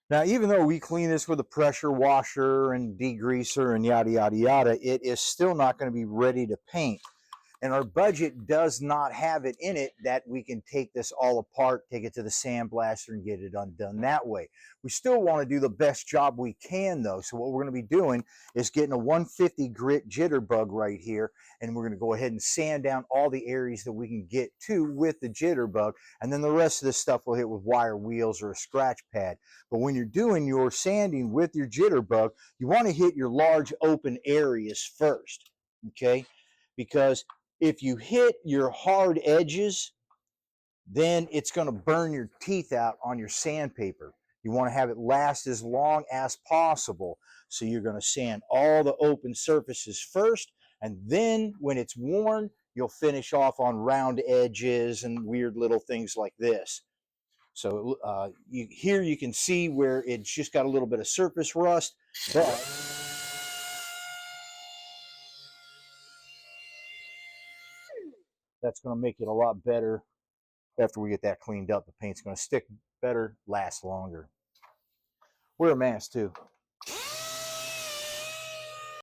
Now, even though we clean this with a pressure washer and degreaser and yada, yada, yada, it is still not going to be ready to paint. And our budget does not have it in it that we can take this all apart, take it to the sandblaster and get it undone that way. We still want to do the best job we can though. So what we're going to be doing is getting a 150 grit jitterbug right here. And we're going to go ahead and sand down all the areas that we can get to with the jitterbug. And then the rest of this stuff we'll hit with wire wheels or a scratch pad. But when you're doing your sanding with your jitterbug, you want to hit your large open areas first. Okay? Because if you hit your hard edges, then it's going to burn your teeth out on your sandpaper. You want to have it last as long as possible. So you're going to sand all the open surfaces first, and then when it's worn, you'll finish off on round edges and weird little things like this. So here you can see where it's just got a little bit of surface rust, but that's going to make it a lot better after we get that cleaned up. The paint's going to stick better, last longer. Wear a mask too.